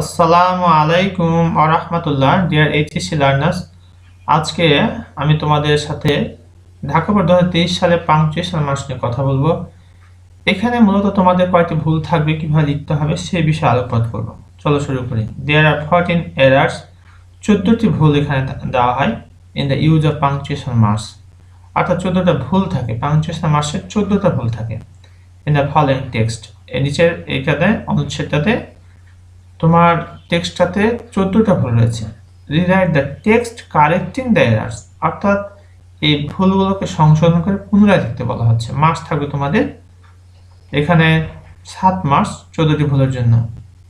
আসসালামু আলাইকুম ওয়া রাহমাতুল্লাহ। ডিয়ার এইচএসসি লার্নার্স, আজকে আমি তোমাদের সাথে ঢাকা বোর্ড 2023 সালে পাংচুয়েশন মার্কস নিয়ে কথা বলবো। এখানে মূলত তোমাদের কয়েকটি ভুল থাকবে, কিভাবে লিখতে হবে সেই বিষয়ে আলোকপাত করব। চলো শুরু করি। দেয়ার আর 14 এরার্স, 14টি ভুল এখানে দেওয়া হয় in the use of punctuation marks, অর্থাৎ 14টা ভুল থাকে। পাংচুয়েশন মার্কসে 14টা ভুল থাকে ইন দ্য ফলোইং টেক্সট। এর নিচের এইটাতে অনুচ্ছেদটাতে তোমার টেক্সটটাতে 14টা ভুল রয়েছে। Rewrite the text correcting the errors, অর্থাৎ এই ভুলগুলোকে সংশোধন করে পুনরায় লিখতে বলা হচ্ছে। মার্কস থাকবে তোমাদের এখানে 7 মার্কস 14টি ভুলের জন্য।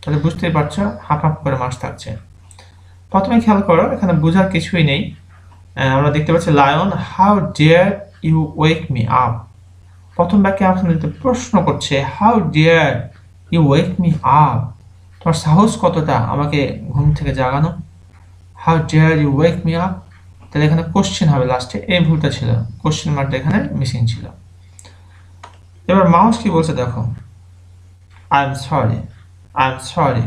তাহলে বুঝতেই পারছো হাফ হাফ করে মার্কস থাকছে। প্রথমে খেয়াল করো, এখানে বোঝার কিছুই নেই। আমরা দেখতে পাচ্ছি lion, how dear you wake me up. প্রথম বাক্যে আপনাদের প্রশ্ন করছে, how dear you wake me up, তোমার সাহস কতটা আমাকে ঘুম থেকে জাগানো। How dare you wake me up, তাহলে এখানে কোশ্চেন হবে লাস্টে, এই ভুলটা ছিল, কোশ্চেন মার্কটা এখানে মিসিং ছিল। এবার মাউস কি বলছে দেখো, I am sorry, I am sorry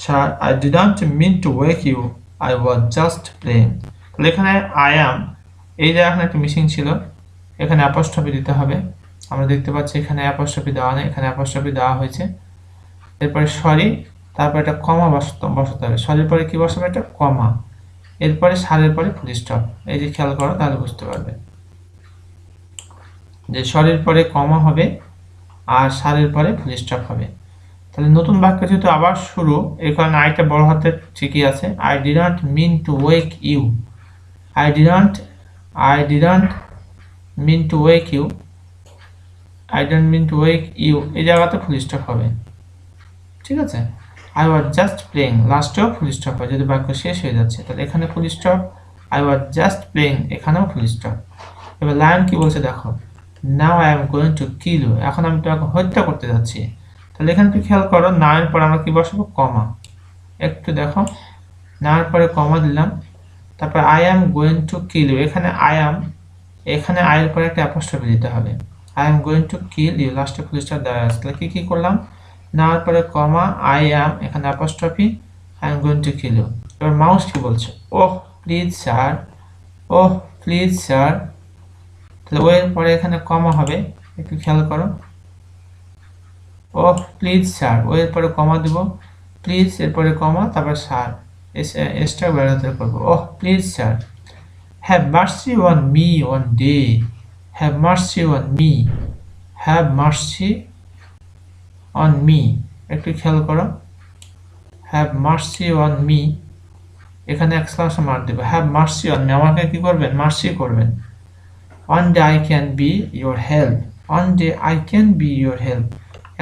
sir, I didn't mean to wake you, I was just playing. তাহলে এখানে আই অ্যাম, এই যে এখানে একটা মিসিং ছিল, এখানে অ্যাপস্ট্রফি দিতে হবে। আমরা দেখতে পাচ্ছি এখানে অ্যাপস্ট্রফি দেওয়া নেই, এখানে অ্যাপস্ট্রফি দেওয়া হয়েছে। এরপরে সরি, তারপর একটা কমা বসাতে হবে। সরির পরে কি বসাবে, একটা কমা, এরপরে সারের পরে ফুল স্টপ। এই যে খেয়াল করো তাহলে বুঝতে পারবে যে সরির পরে কমা হবে আর সারের পরে ফুল স্টপ হবে। তাহলে নতুন বাক্য যেহেতু আবার শুরু, এই কারণে আইটা বড় হাতের ঠিকই আছে। I didn't mean to wake you, I didn't mean to wake you, I don't mean to wake you, এই জায়গাতে ফুল স্টপ হবে। ঠিক আছে, আই ওয়াজ জাস্ট প্লেইং, লাস্টেও ফুল স্টপ হয় যদি বাক্য শেষ হয়ে যাচ্ছে। তাহলে এখানে full stop, I was just playing, এখানেও ফুল স্টপ। এবার লায়ন কি বলছে দেখো, now I am going to kill you, এখন আমি তোমাকে হত্যা করতে যাচ্ছি। তাহলে এখানে একটু খেয়াল করো, নাওয়ের পরে আমরা কি বসাবো, কমা। একটু দেখো, নাওয়ের পরে কমা দিলাম, তারপর I am going to kill you, এখানে আই এম, এখানে আই এর পরে একটা অ্যাপস্ট্রফি দিতে হবে। I am going to kill you, লাস্টে ফুল স্টপ দেওয়া আছে। তাহলে কি করলাম, নেওয়ার পরে কমা, আই অ্যাম, এখানে apostrophe, I am going to kill you. এবার মাউস কি বলছে, oh please sir, oh please sir, তাহলে ও এর পরে এখানে কমা হবে, একটু খেয়াল করো। ওহ প্লিজ স্যার, ও এর পরে কমা দিব, প্লিজ এরপরে কমা, তারপর স্যার, এসটা বেড়াতে করবো। Oh please sir, have mercy on me one day, have mercy on me, have mercy on me, একটু খেয়াল করো। হ্যাভ মার্সি অন মি, এখানে এক্সক্লামেশন মার্ক দেবে। হ্যাভ মার্সি অন মি, আমাকে কি করবেন, মার্সি করবেন। One day I can be your help, one day I can be your help,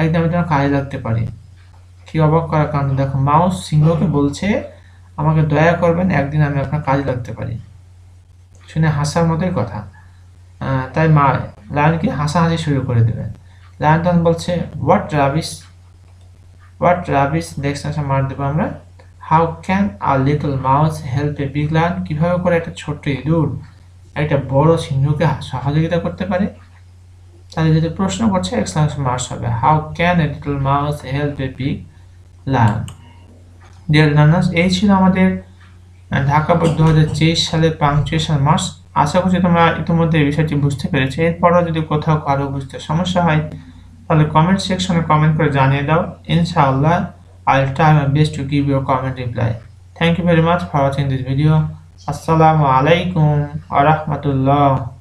একদিন আমি তোমার কাজে লাগতে পারি। কি অবাক করার কারণ দেখো, মাউস সিংহকে বলছে আমাকে দয়া করবেন, একদিন আমি আপনার কাজে লাগতে পারি। শুনে হাসার মতোই কথা। তাই লায়নকে হাসাহাসি শুরু করে দেবে। লায়ন তখন বলছে what rubbish, what rubbish, exclamation mark দেবো আমরা। How can a little mouse help a big lion, কিভাবে করে একটা ছোট্ট ইঁদুর একটা বড় সিংহকে সহযোগিতা করতে পারে। তাহলে যদি প্রশ্ন করছে এক্সক্লেমেশন মার্কস হবে, how can a little mouse help a big lion. Dear learners, এই ছিল আমাদের ঢাকা বোর্ড 2023 সালের পাংচুয়েশন মার্কস। আশা করছি তোমরা ইতিমধ্যে এই বিষয়টি বুঝতে পেরেছো। এরপরও যদি কোথাও কারো বুঝতে সমস্যা হয় তাহলে কমেন্ট সেকশনে কমেন্ট করে জানিয়ে দাও। ইনশাআল্লাহ I'll try my best to give you a comment reply. Thank you very much for watching this video. Assalamu alaikum wa rahmatullah.